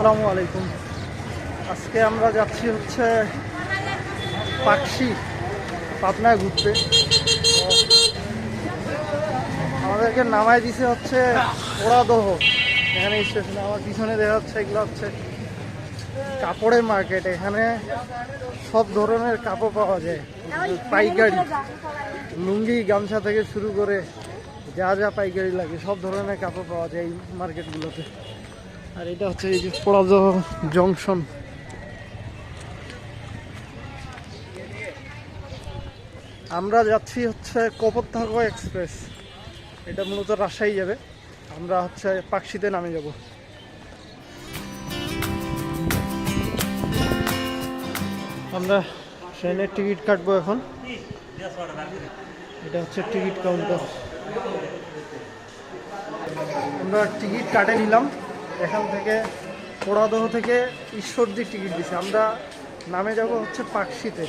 আসসালামু আলাইকুম। আজকে আমরা যাচ্ছি হচ্ছে পাকশি পাবনায় ঘুরতে। আমাদেরকে নামায় দিছে হচ্ছে ওড়াদহ এখানে স্টেশনে। আমার পিছনে দেখা যাচ্ছে এগুলো হচ্ছে কাপড়ের মার্কেট। এখানে সব ধরনের কাপড় পাওয়া যায়, পাইকারি, লুঙ্গি গামছা থেকে শুরু করে যা যা পাইকারি লাগে সব ধরনের কাপড় পাওয়া যায় এই মার্কেটগুলোতে। আর এটা হচ্ছে এই যে পোড়াদহ জংশন। আমরা যাচ্ছি হচ্ছে কপোতাক্ষ এক্সপ্রেস, এটা মূলত রাজশাহী যাবে। আমরা হচ্ছে পাকশিতে নামে যাব। আমরা ট্রেনের টিকিট কাটবো এখন। এটা হচ্ছে টিকিট কাউন্টার। আমরা টিকিট কাটে নিলাম এখান থেকে। পোড়াদহ থেকে ঈশ্বরদীর টিকিট দিছে। আমরা নামে যাব হচ্ছে পাকশিতে।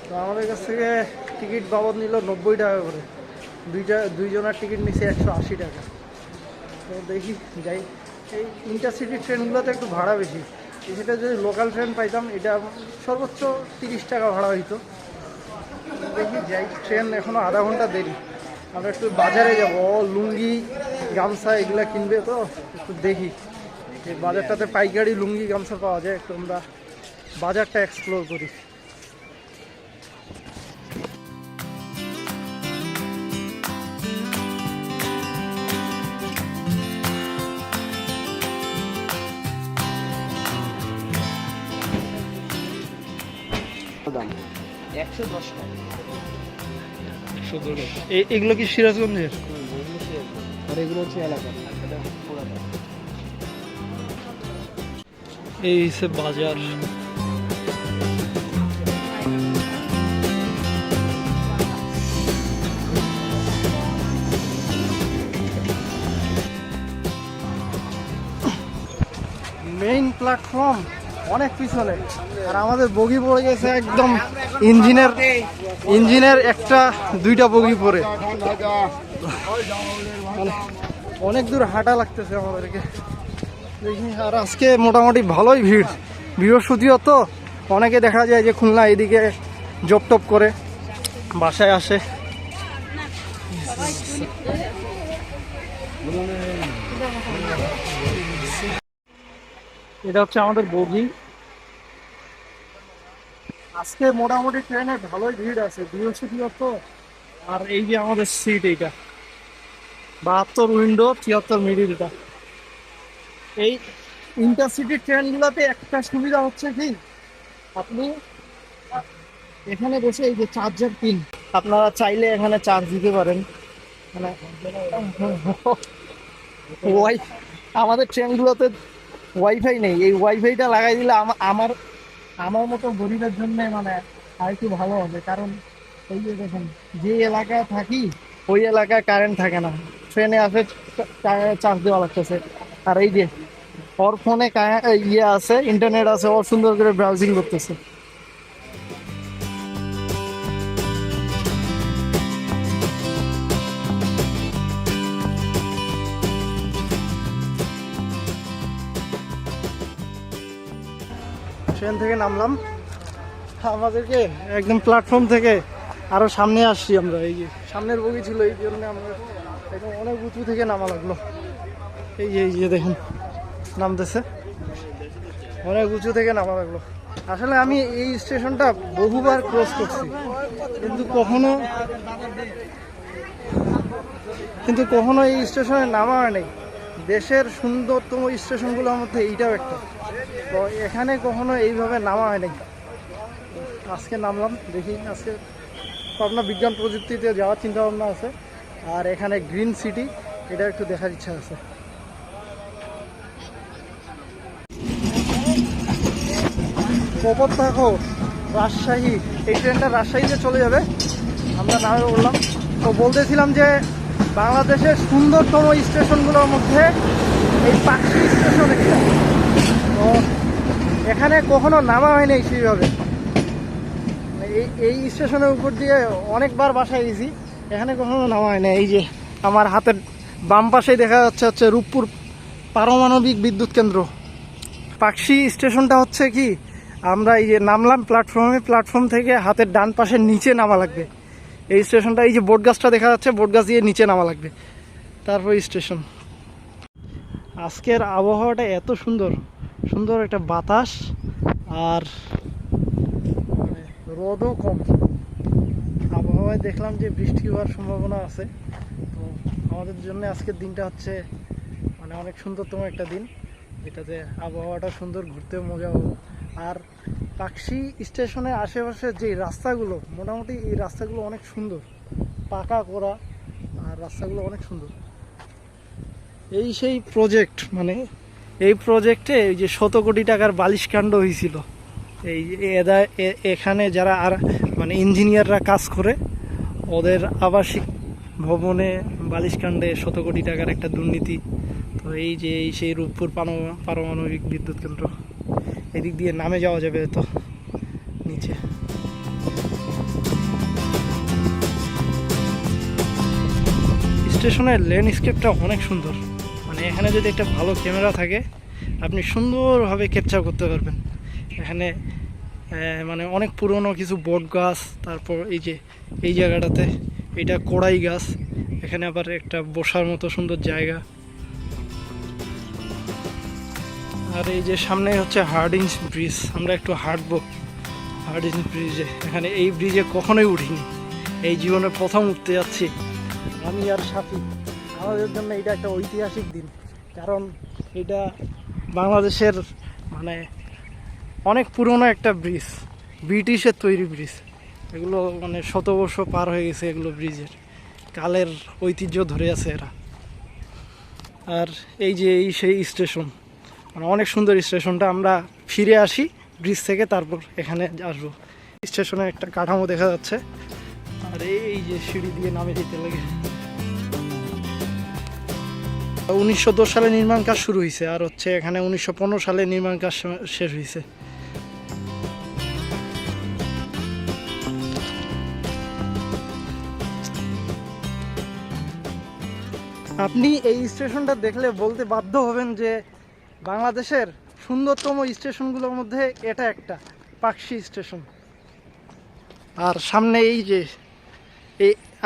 তো আমাদের কাছ থেকে টিকিট বাবদ নিল 90 টাকা করে। দুইজনের টিকিট নিচ্ছে 180 টাকা। তো দেখি যাই। এই ইন্টারসিটি ট্রেনগুলোতে একটু ভাড়া বেশি। সেটা যদি লোকাল ট্রেন পাইতাম এটা সর্বোচ্চ 30 টাকা ভাড়া হইতো। দেখি যাই, ট্রেন এখনও আধা ঘন্টা দেরি। আমরা একটু বাজারে যাব, লুঙ্গি গামছা এগুলা কিনবে, তো একটু দেখি এই বাজারটাতে পাইকারি লুঙ্গি গামছা পাওয়া যায়। একটু আমরা বাজারটা এক্সপ্লোর করি। এগুলো কি সিরাজগঞ্জের? আর এগুলো হচ্ছে এলাকা। এই হচ্ছে বাজার। মেইন প্ল্যাটফর্ম অনেক পিছনে, আর আমাদের বগি পড়ে গেছে একদম ইঞ্জিনের একটা দুইটা বগি পরে। অনেক দূর হাঁটা লাগতেছে আমাদেরকে। দেখি। আর আজকে মোটামুটি ভালোই ভিড়, বৃহস্পতিও তো। অনেকে দেখা যায় যে খুলনা এদিকে জব টপ করে বাসায় আসে। এটা হচ্ছে আমাদের বগি। আজকে মোটামুটি ট্রেনে ভালোই ভিড় আছে, বৃহস্পতিও তো। আর এই যে আমাদের সিট, এইটা 72 উইন্ডো 73 মিডিল। এটা এই ইন্টারসিটি ট্রেনগুলোতে একটা সুবিধা হচ্ছে কি, আপনি এখানে বসে এই যে চার্জার পিন, আপনারা চাইলে এখানে চার্জ দিতে পারেন। মানে আমাদের ট্রেনগুলোতে ওয়াইফাই নেই। এই ওয়াইফাইটা লাগাই দিলে আমার মতো গরিবের জন্য মানে আর একটু ভালো হবে। কারণ এই যে দেখুন, যে এলাকায় থাকি ওই এলাকায় কারেন্ট থাকে না, ট্রেনে আসে চার্জ দেওয়া লাগতেছে। আর এই যে ওর ফোনে ইয়ে আছে, ইন্টারনেট আছে, ওর সুন্দর করে ব্রাউজিং করতেছে। ট্রেন থেকে নামলাম, আমাদেরকে একদম প্ল্যাটফর্ম থেকে আরো সামনে আসছি আমরা। এই যে সামনের বগি ছিল, এই জন্য আমরা একদম অনেক উঁচু থেকে নামা লাগলো। এই যে দেখুন নামতেছে, অনেক উঁচু থেকে নামা লাগলো। আসলে আমি এই স্টেশনটা বহুবার ক্রস করছি, কিন্তু কখনো এই স্টেশনে নামা হয় নাই। দেশের সুন্দরতম স্টেশনগুলোর মধ্যে এইটাও একটা। তো এখানে কখনো এইভাবে নামা হয় নাই। আজকে নামলাম। দেখি, আজকে পাবনা বিজ্ঞান প্রযুক্তিতে যাওয়ার চিন্তা ভাবনা আছে। আর এখানে গ্রিন সিটি, এটা একটু দেখার ইচ্ছা আছে। কপোতাক্ষ রাজশাহী, এই ট্রেনটা রাজশাহীতে চলে যাবে। আমরা নামে উঠলাম। তো বলতেছিলাম যে বাংলাদেশের সুন্দরতম স্টেশনগুলোর মধ্যে এই পাকশি স্টেশন একটা। তো এখানে কখনো নামা হয়নি সেইভাবে। এই স্টেশনের উপর দিয়ে অনেকবার বাসায় গেছি, এখানে কখনো নামা হয় না। এই যে আমার হাতের বাম পাশেই দেখা যাচ্ছে রূপপুর পারমাণবিক বিদ্যুৎ কেন্দ্র। পাকশি স্টেশনটা হচ্ছে কি, আমরা এই যে নামলাম প্ল্যাটফর্ম থেকে হাতের ডান পাশের নিচে নামা লাগবে। এই স্টেশনটা, এই যে বোট গাছটা দেখা যাচ্ছে, বোট গাছ দিয়ে নিচে নামা লাগবে, তারপর স্টেশন। আজকের আবহাওয়াটা এত সুন্দর, সুন্দর একটা বাতাস, আর রোদও কম। আবহাওয়ায় দেখলাম যে বৃষ্টি হওয়ার সম্ভাবনা আছে। তো আমাদের জন্য আজকের দিনটা হচ্ছে মানে অনেক সুন্দরতম একটা দিন, যেটাতে আবহাওয়াটা সুন্দর, ঘুরতে মজা হবে। আর পাকশি স্টেশনের আশেপাশে যে রাস্তাগুলো, মোটামুটি এই রাস্তাগুলো অনেক সুন্দর, পাকা করা, আর রাস্তাগুলো অনেক সুন্দর। এই সেই প্রজেক্ট, মানে এই প্রজেক্টে এই যে 100 কোটি টাকার বালিশকাণ্ড হয়েছিল। এই এখানে যারা আর মানে ইঞ্জিনিয়াররা কাজ করে, ওদের আবাসিক ভবনে বালিশকাণ্ডে 100 কোটি টাকার একটা দুর্নীতি। তো এই যে এই সেই রূপপুর পারমাণবিক বিদ্যুৎ কেন্দ্র, এদিক দিয়ে নামে যাওয়া যাবে তো নিচে। স্টেশনের ল্যান্ডস্কেপটা অনেক সুন্দর, মানে এখানে যদি একটা ভালো ক্যামেরা থাকে আপনি সুন্দরভাবে ক্যাপচার করতে পারবেন। এখানে মানে অনেক পুরনো কিছু বট গাছ, তারপর এই যে এই জায়গাটাতে এটা কড়াই গাছ, এখানে আবার একটা বসার মতো সুন্দর জায়গা। আর এই যে সামনে হচ্ছে হার্ডিঞ্জ ব্রিজ, আমরা একটু হাঁটবো হার্ডিঞ্জ ব্রিজে। এখানে এই ব্রিজে কখনোই উঠিনি, এই জীবনে প্রথম উঠতে যাচ্ছি আমি আর সাথী। আমাদের জন্য এটা একটা ঐতিহাসিক দিন, কারণ এটা বাংলাদেশের মানে অনেক পুরনো একটা ব্রিজ, ব্রিটিশের তৈরি ব্রিজ। এগুলো মানে 100 বর্ষ পার হয়ে গেছে, এগুলো ব্রিজের কালের ঐতিহ্য ধরে আছে এরা। আর এই যে এই সেই স্টেশন, মানে অনেক সুন্দর স্টেশনটা। আমরা ফিরে আসি ব্রিজ থেকে, তারপর এখানে আসবো। স্টেশনে একটা কাঠামো দেখা যাচ্ছে, আর এই যে সিঁড়ি দিয়ে নামে যেতে লাগে। 1910 সালে নির্মাণ কাজ শুরু হয়েছে, আর হচ্ছে এখানে 1915 সালে নির্মাণ কাজ শেষ হয়েছে। আপনি এই স্টেশনটা দেখলে বলতে বাধ্য হবেন যে বাংলাদেশের সুন্দরতম স্টেশনগুলোর মধ্যে এটা একটা, পাকশি স্টেশন। আর সামনে এই যে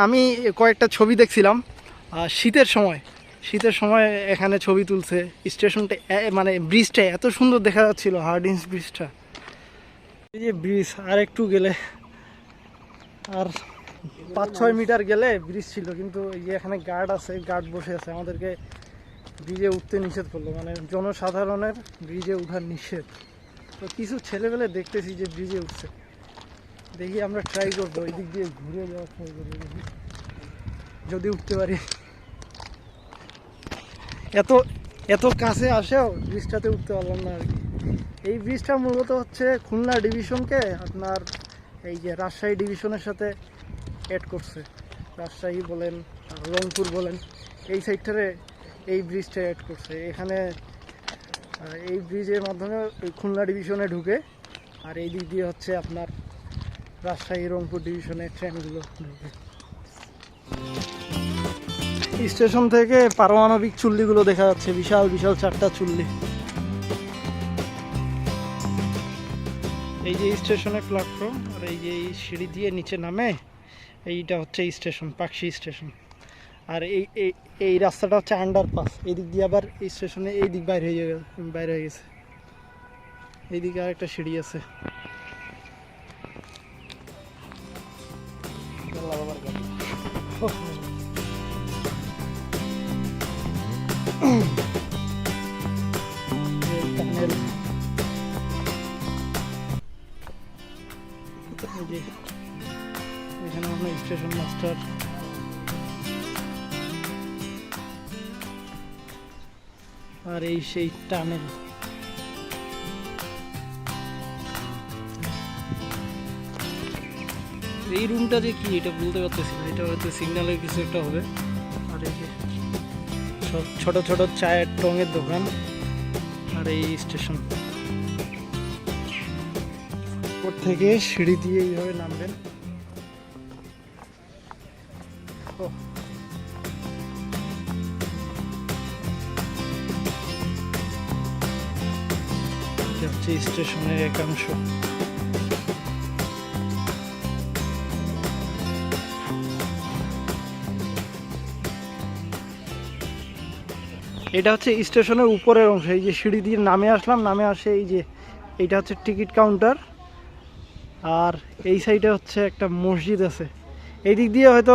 আমি কয়েকটা ছবি দেখছিলাম শীতের সময় এখানে ছবি তুলছে। স্টেশনটা মানে ব্রিজটা এত সুন্দর দেখা যাচ্ছিল, হার্ডিঞ্জ ব্রিজটা। এই যে ব্রিজ, আর একটু গেলে, আর 5-6 মিটার গেলে ব্রিজ ছিল, কিন্তু এই যে এখানে গার্ড আছে, গার্ড বসে আছে, আমাদেরকে ব্রিজে উঠতে নিষেধ করলো, মানে জনসাধারণের ব্রিজে উঠার নিষেধ। তো কিছু ছেলেবেলে দেখতেছি যে ব্রিজে উঠছে, দেখি আমরা ট্রাই করবো, ওই দিক দিয়ে ঘুরে যাওয়ার ট্রাই করবো, দেখি যদি উঠতে পারি। এত কাছে আসেও ব্রিজটাতে উঠতে পারলাম না আর কি। এই ব্রিজটা মূলত হচ্ছে খুলনা ডিভিশনকে আপনার এই যে রাজশাহী ডিভিশনের সাথে অ্যাড করছে। রাজশাহী বলেন, রংপুর বলেন, এই সাইডটারে এই ব্রিজটা অ্যাড করছে। এখানে এই ব্রিজের মাধ্যমে ওই খুলনা ডিভিশনে ঢুকে, আর এই দিক দিয়ে হচ্ছে আপনার রাজশাহী রংপুর ডিভিশনের ট্রেনগুলো ঢুকে। স্টেশন থেকে পারমাণবিক চুল্লিগুলো দেখা যাচ্ছে, বিশাল বিশাল 4টা চুল্লি। এই যে স্টেশনের প্ল্যাটফর্ম, আর এই যে এই সিঁড়ি দিয়ে নিচে নামে, এইটা হচ্ছে স্টেশন, পাকশি স্টেশন। আর এই রাস্তাটা হচ্ছে আন্ডারপাস, এই দিক দিয়ে আবার এই স্টেশনে এই দিক বাইরে হয়ে গেছে। এইদিকে আর একটা সিঁড়ি আছে। এখানে আমরা স্টেশন মাস্টার, আর এই সেই টানেল। এই রুমটা যে কি এটা বলতে পারতেছি না, এটা হয়তো সিগন্যালের কিছু একটা হবে। আর এই যে সব ছোট ছোট চায়ের টঙের দোকান, আর এই স্টেশন। উপর থেকে সিঁড়ি দিয়ে এইভাবে নামবেন। এটা হচ্ছে স্টেশনের একাংশ। এটা হচ্ছে স্টেশনের উপরের অংশ। এই যে সিঁড়ি দিয়ে নামে আসলাম, নামে আসে এই যে এইটা হচ্ছে টিকিট কাউন্টার। আর এই সাইডে হচ্ছে একটা মসজিদ আছে। এই দিক দিয়ে হয়তো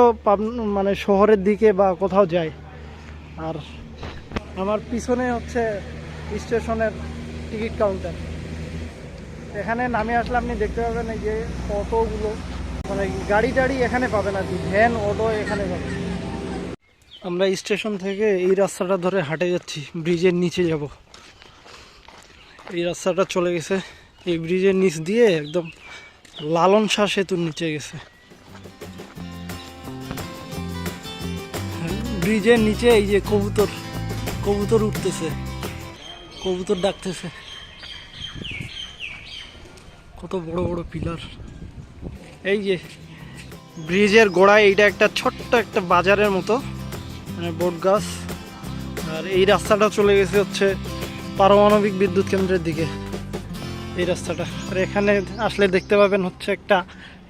মানে শহরের দিকে বা কোথাও যায়। আর আমার পিছনে হচ্ছে স্টেশনের টিকিট কাউন্টার। এখানে নামে আসলে আপনি দেখতে পাবেন এই যে অটোগুলো, মানে গাড়ি টাড়ি এখানে পাবেন আর কি, ভ্যান অটো এখানে পাবেন। আমরা স্টেশন থেকে এই রাস্তাটা ধরে হাঁটে যাচ্ছি, ব্রিজের নিচে যাব। এই রাস্তাটা চলে গেছে এই ব্রিজের নিচ দিয়ে একদম লালন শাহ সেতুর নিচে গেছে। ব্রিজের নিচে এই যে কবুতর, কবুতর উঠতেছে, কবুতর ডাকতেছে। কত বড় বড় পিলার। এই যে ব্রিজের গোড়ায় এইটা একটা ছোট্ট একটা বাজারের মতো, মানে বট গাছ। আর এই রাস্তাটা চলে গেছে হচ্ছে পারমাণবিক বিদ্যুৎ কেন্দ্রের দিকে, এই রাস্তাটা। আর এখানে আসলে দেখতে পাবেন হচ্ছে একটা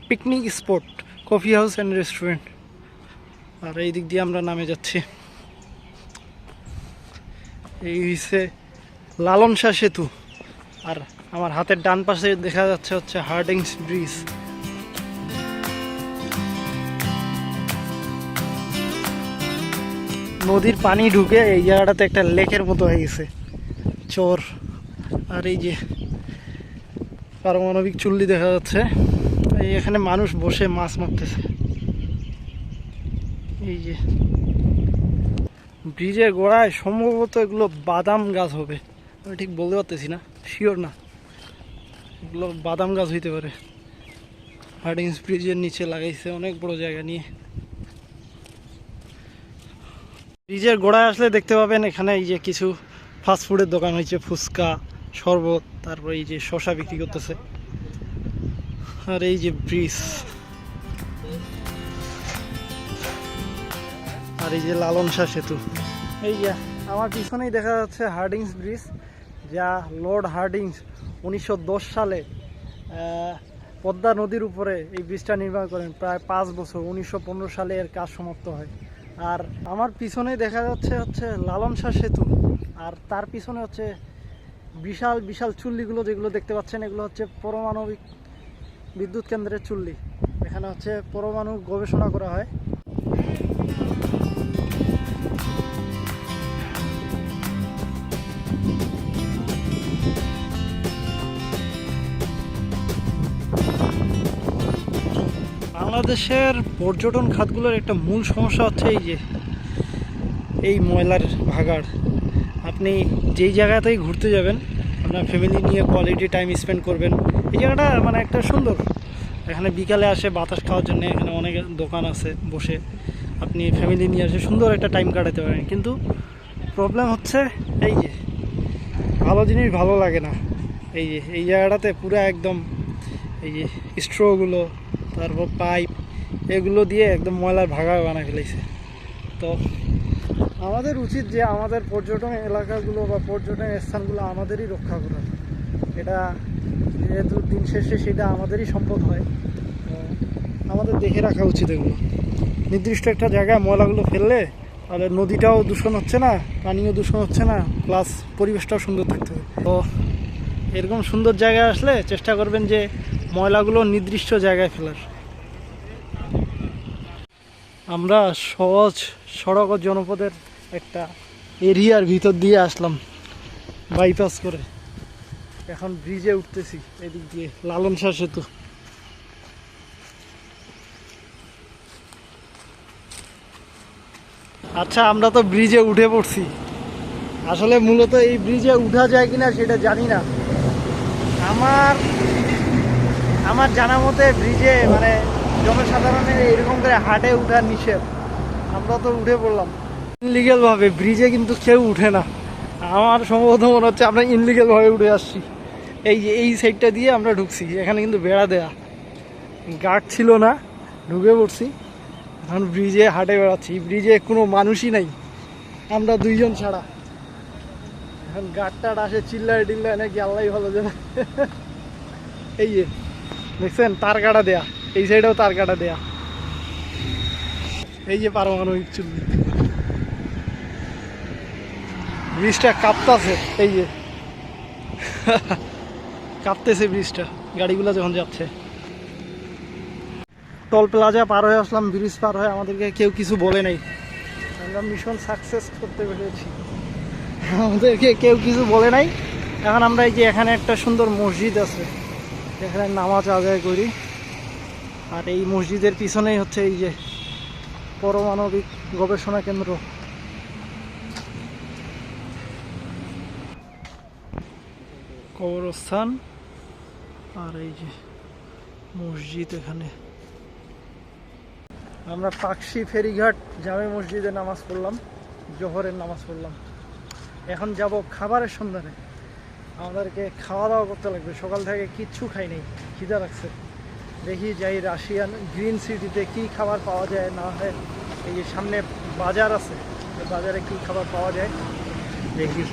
picnic spot, coffee house and restaurant. আর এই দিক দিয়ে আমরা নামে যাচ্ছি। এই হচ্ছে লালন শাহ সেতু। আর আমার হাতের ডান পাশে দেখা যাচ্ছে হচ্ছে হার্ডিংস ব্রিজ। নদীর পানি ঢুকে এই জায়গাটাতে একটা লেকের মতো হয়ে গেছে, চর। আর এই যে পারমাণবিক চুল্লি দেখা যাচ্ছে। এই এখানে মানুষ বসে মাছ মারতেছে। এই যে ব্রিজের গোড়ায় সম্ভবত এগুলো বাদাম গাছ হবে, আমি ঠিক বলতে পারতেছি না, শিওর না। এগুলো বাদাম গাছ হইতে পারে। হার্ডিংস ব্রিজের নিচে লাগাইছে অনেক বড় জায়গা নিয়ে। ব্রিজের গোড়ায় আসলে দেখতে পাবেন এখানে এই যে কিছু ফাস্টফুডের দোকান হয়েছে, ফুচকা, শরবত, তারপর এই যে শসা বিক্রি করতেছে। আর এই যে ব্রিজ, আর এই যে লালন শাহ সেতু। এই যে আমার পিছনেই দেখা যাচ্ছে হার্ডিংস ব্রিজ, যা লর্ড হার্ডিংস 1910 সালে পদ্মা নদীর উপরে এই ব্রিজটা নির্মাণ করেন। প্রায় 5 বছর, 1915 সালে এর কাজ সমাপ্ত হয়। আর আমার পিছনেই দেখা যাচ্ছে হচ্ছে লালন শাহ সেতু। আর তার পিছনে হচ্ছে বিশাল বিশাল চুল্লিগুলো যেগুলো দেখতে পাচ্ছেন, এগুলো হচ্ছে পারমাণবিক বিদ্যুৎ কেন্দ্রের চুল্লি। এখানে হচ্ছে পরমাণু গবেষণা করা হয়। বাংলাদেশের পর্যটন খাতগুলোর একটা মূল সমস্যা হচ্ছে এই যে এই ময়লার ভাগাড়। আপনি যেই জায়গাতেই ঘুরতে যাবেন, আপনার ফ্যামিলি নিয়ে কোয়ালিটি টাইম স্পেন্ড করবেন। এই জায়গাটা মানে একটা সুন্দর, এখানে বিকালে আসে বাতাস খাওয়ার জন্য, এখানে অনেক দোকান আছে, বসে আপনি ফ্যামিলি নিয়ে আসে সুন্দর একটা টাইম কাটাতে পারেন। কিন্তু প্রবলেম হচ্ছে এই যে ভালো জিনিস ভালো লাগে না। এই যে এই জায়গাটাতে পুরো একদম এই যে স্ট্রগুলো, তারপর পাইপ, এগুলো দিয়ে একদম ময়লার ভাগাড় বানায় ফেলেছে। তো আমাদের উচিত যে আমাদের পর্যটন এলাকাগুলো বা পর্যটন স্থানগুলো আমাদেরই রক্ষা করা। এটা যেহেতু দিন শেষে সেটা আমাদেরই সম্পদ হয়, তো আমাদের দেখে রাখা উচিত এগুলো। নির্দিষ্ট একটা জায়গায় ময়লাগুলো ফেললে তাহলে নদীটাও দূষণ হচ্ছে না, পানিও দূষণ হচ্ছে না, প্লাস পরিবেশটাও সুন্দর থাকতে হবে। তো এরকম সুন্দর জায়গায় আসলে চেষ্টা করবেন যে ময়লাগুলো নির্দিষ্ট জায়গায় ফেলার। আমরা সহজ সড়ক ও জনপদের একটা এরিয়ার ভিতর দিয়ে আসলাম বাইপাস করে। এখন ব্রিজে উঠতেছি এদিক দিয়ে, লালন শাহ সেতু। আচ্ছা, আমরা তো ব্রিজে উঠে পড়ছি। আসলে মূলত এই ব্রিজে উঠা যায় কিনা সেটা জানি না। আমার জানা মতে ব্রিজে মানে জনসাধারণের এরকম করে হাটে উঠা নিষেধ। আমরা তো উঠে পড়লাম ইনলিগেল ভাবে, ব্রিজে কিন্তু কেউ উঠে না। আমার সম্ভবত মনে হচ্ছে আমরা ইনলিগেল ভাবে উঠে আসছি। এই যে এই সাইডটা দিয়ে আমরা ঢুকছি, এখানে কিন্তু বেড়া দেয়া, গার্ড ছিল না, ঢুকে পড়ছি। এখন ব্রিজে হাটে বেড়াচ্ছি, ব্রিজে কোনো মানুষই নাই, আমরা দুইজন ছাড়া। এখন গাড়টার আসে চিল্লায় টিল্লায় নাকি আল্লাহ ভালো যাবে। এই যে দেখছেন তার কাটা দেয়া, এই সাইডেও তার কাটা দেয়া। এই যে পারমাণবিক চুল্লি, ব্রিজটা কাঁপতাছে, এই যে কাঁপতেছে ব্রিজটা গাড়িগুলো যখন যাচ্ছে। টোল প্লাজা পার হয়ে আসলাম, ব্রিজ পার হয়ে আমাদেরকে কেউ কিছু বলে নাই, আমরা মিশন সাকসেস করতে পেরেছি, আমাদেরকে কেউ কিছু বলে নাই। এখন আমরা এই যে এখানে একটা সুন্দর মসজিদ আছে, এখানে নামাজ আদায় করি। আর এই মসজিদের পিছনেই হচ্ছে এই যে পারমাণবিক গবেষণা কেন্দ্র। কবরস্থান আর এই যে মসজিদ। এখানে আমরা পাকশি ফেরিঘাট জামে মসজিদে নামাজ পড়লাম, জোহরের নামাজ পড়লাম। এখন যাব খাবারের সন্ধানে, আমাদেরকে খাওয়া দাওয়া করতে লাগবে। সকাল থেকে কিচ্ছু খাই নাই, খিদা লাগছে। দেখি যাই রাশিয়ান গ্রিন সিটিতে কি খাবার পাওয়া যায় না হয়। এই যে সামনে বাজার আছে, বাজারে কি খাবার পাওয়া যায় দেখি।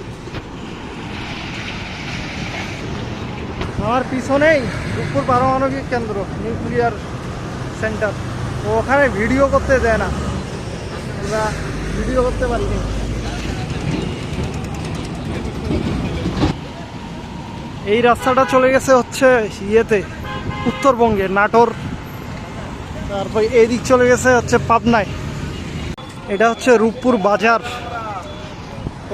আমার পিছনেই রূপপুর পারমাণবিক কেন্দ্র, নিউক্লিয়ার সেন্টার। ওখানে ভিডিও করতে দেয় না, আমরা ভিডিও করতে পারিনি। এই রাস্তাটা চলে গেছে হচ্ছে ইয়েতে উত্তরবঙ্গে, নাটোর। তারপর এই দিক চলে গেছে হচ্ছে পাবনায়। এটা হচ্ছে রূপপুর বাজার।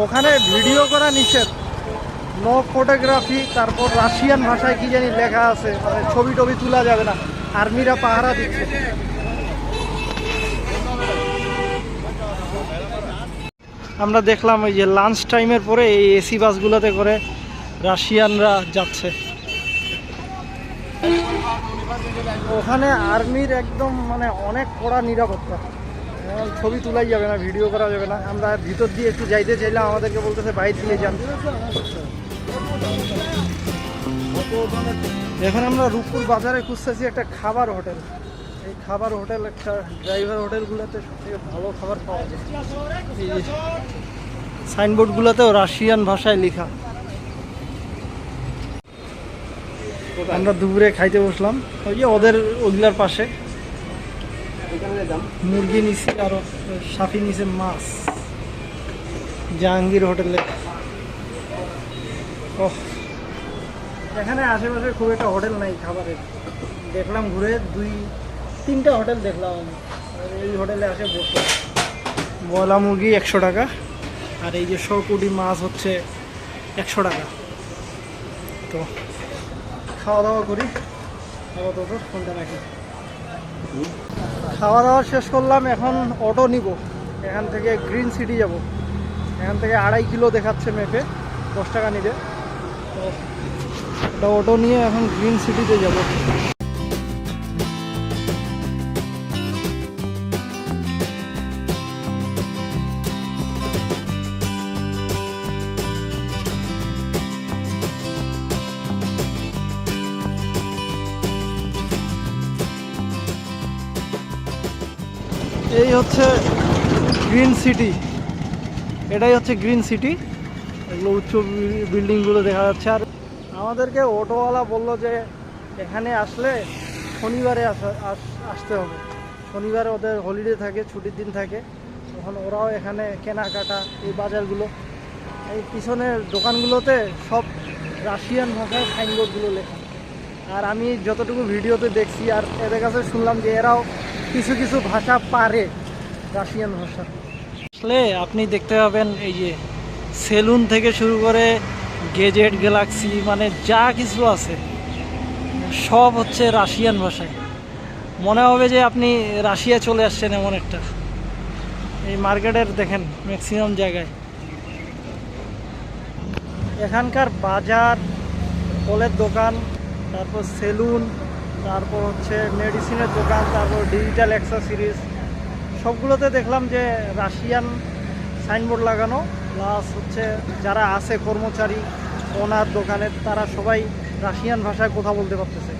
ওখানে ভিডিও করা নিষেধ, নো ফটোগ্রাফি। তারপর রাশিয়ান ভাষায় কি জানি লেখা আছে, মানে ছবি টবি তোলা যাবে না, আর্মিরা পাহারা দিচ্ছে। আমরা দেখলাম ওই যে লাঞ্চ টাইমের পরে এই এসি বাসগুলোতে করে রাশিয়ানরা যাচ্ছে। ওখানে আর্মির একদম মানে অনেক কড়া নিরাপত্তা, ছবি তোলাই যাবে না, ভিডিও করা যাবে না। আমরা ভিতর দিয়ে একটু যাইতে চাইলাম, আমাদেরকে বলতেছে বাইরে দিয়ে যান। এখন আমরা রূপপুর বাজারে খুঁজতেছি একটা খাবার হোটেল। এই খাবার হোটেল, একটা ড্রাইভার হোটেলগুলোতে সবথেকে ভালো খাবার পাওয়া যায়। এই সাইনবোর্ডগুলোতেও রাশিয়ান ভাষায় লেখা। আমরা দুপুরে খাইতে বসলাম ওই যে ওদের ওগুলার পাশে। মুরগি নিছি আর সাফি নিছে মাছ, জাহাঙ্গীর হোটেলে। ও এখানে আশেপাশে খুব একটা হোটেল নাই খাবারের, দেখলাম ঘুরে 2-3টা হোটেল দেখলাম। এই হোটেলে আসে বসলাম। বয়লা মুরগি 100 টাকা, আর এই যে 100 কোটি মাছ হচ্ছে 100 টাকা। তো খাওয়া দাওয়া করি, আপাতত ফোনটা রাখি। খাওয়া দাওয়া শেষ করলাম, এখন অটো নিব। এখান থেকে গ্রিন সিটি যাব। এখান থেকে 2.5 কিলো দেখাচ্ছে ম্যাপে, 10 টাকা নিবে। তো ওটা অটো নিয়ে এখন গ্রিন সিটিতে যাব। এই হচ্ছে গ্রিন সিটি, এটাই হচ্ছে গ্রিন সিটি। এগুলো উচ্চ বিল্ডিংগুলো দেখা যাচ্ছে। আর আমাদেরকে অটোওয়ালা বলল যে এখানে আসলে শনিবারে আসতে হবে। শনিবারে ওদের হলিডে থাকে, ছুটির দিন থাকে, তখন ওরাও এখানে কেনাকাটা, এই বাজারগুলো, এই পিছনের দোকানগুলোতে সব রাশিয়ান ভাষায় সাইনবোর্ডগুলো লেখা। আর আমি যতটুকু ভিডিওতে দেখছি আর এদের কাছে শুনলাম যে এরাও কিছু কিছু ভাষা পারে, রাশিয়ান ভাষা। আসলে আপনি দেখতে পাবেন এই যে সেলুন থেকে শুরু করে গেজেট, গ্যালাক্সি, মানে যা কিছু আছে সব হচ্ছে রাশিয়ান ভাষায়। মনে হবে যে আপনি রাশিয়া চলে আসছেন এমন একটা। এই মার্কেটের দেখেন ম্যাক্সিমাম জায়গায় এখানকার বাজার, ফলের দোকান, তারপর সেলুন, তারপর হচ্ছে মেডিসিনের দোকান, তারপর ডিজিটাল অ্যাক্সেসরিজ, সবগুলোতে দেখলাম যে রাশিয়ান সাইনবোর্ড লাগানো। প্লাস হচ্ছে যারা আছে কর্মচারী, ওনার দোকানের, তারা সবাই রাশিয়ান ভাষায় কথা বলতে পারতেছে।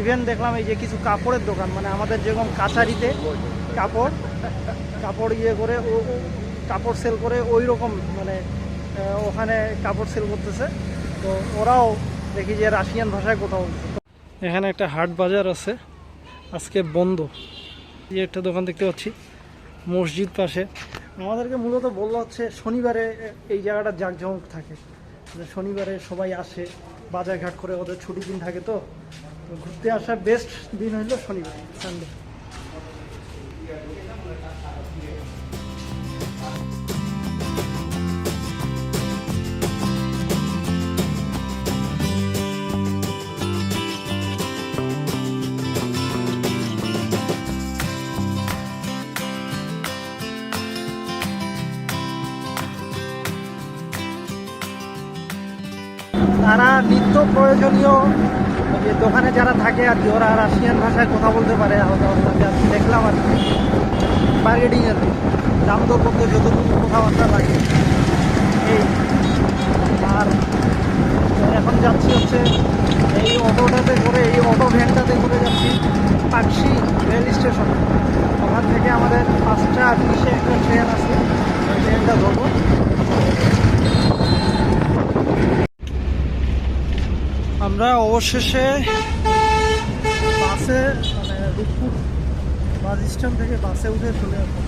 ইভেন দেখলাম এই যে কিছু কাপড়ের দোকান, মানে আমাদের যেরকম কাছারিতে কাপড় ইয়ে করে, ও কাপড় সেল করে, ওই রকম মানে ওখানে কাপড় সেল করতেছে। তো ওরাও দেখি যে রাশিয়ান ভাষায় কথা বলছে। এখানে একটা হাট বাজার আছে, আজকে বন্ধ। এই একটা দোকান দেখতে পাচ্ছি মসজিদ পাশে। আমাদেরকে মূলত বললো হচ্ছে শনিবারে এই জায়গাটা জাঁকজমক থাকে, শনিবারে সবাই আসে, বাজারঘাট করে, ওদের ছুটি দিন থাকে। তো ঘুরতে আসার বেস্ট দিন হইলো শনিবার, সানডে। তারা নিত্য প্রয়োজনীয় যে দোকানে যারা থাকে আর কি, ওরা রাশিয়ান ভাষায় কথা বলতে পারে। দেখলাম আর কি বার্গেনিংয়ের দাম দর করতে যতটুকু কথাবার্তা লাগে এই। আর এখন যাচ্ছি হচ্ছে এই অটোটাতে করে, এই অটো ভ্যানটাতে করে যাচ্ছি পাকশি রেল স্টেশনে। ওখান থেকে আমাদের 5:20-এ একটা ট্রেন আছে, ওই ট্রেনটা ধরবো। আমরা অবশেষে বাসে, মানে রূপপুর বাস স্ট্যান্ড থেকে বাসে উঠে চলে আসলাম।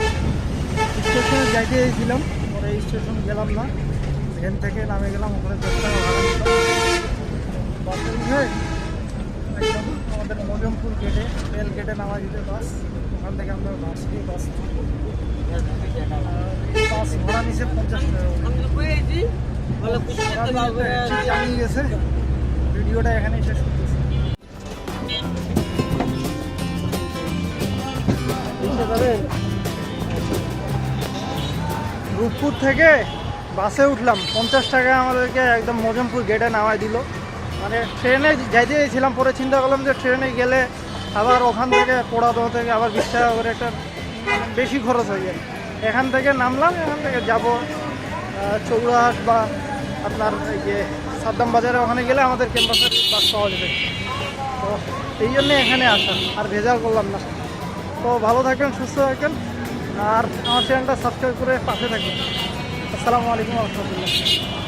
স্টেশনে যাইতে গেছিলাম, পরে এই স্টেশন গেলাম না, ভ্যান থেকে নামে গেলাম। ওখানে 10 টাকা ভাড়া নিলাম। বাসে উঠে একদম আমাদের মজমপুর গেটে, রেল গেটে নামা যেতে বাস। ওখান থেকে আমরা বাস নিয়ে বাস ভাড়া নিচ্ছে 50 টাকা। জানিয়ে গেছে। ভিডিওটা এখানে শেষ করতেছি। রূপপুর থেকে বাসে উঠলাম, 50 টাকা আমাদেরকে একদম মজমপুর গেটে নামাই দিল। মানে ট্রেনে যাইতে গেছিলাম, পরে চিন্তা করলাম যে ট্রেনে গেলে আবার ওখান থেকে পোড়াদহ থেকে আবার 20 টাকা করে একটা বেশি খরচ হয়ে যায়। এখান থেকে নামলাম, এখান থেকে যাব চৌরাহাট বা আপনার এই যে সাদ্দাম বাজারে, ওখানে গেলে আমাদের ক্যাম্পাসের বাস পাওয়া যাবে। তো এই জন্যে এখানে আসা, আর ভেজাল করলাম না। তো ভালো থাকবেন, সুস্থ থাকবেন, আর আমার চ্যানেলটা সাবস্ক্রাইব করে পাশে থাকবেন। আসসালামু আলাইকুম ওয়া রাহমাতুল্লাহ।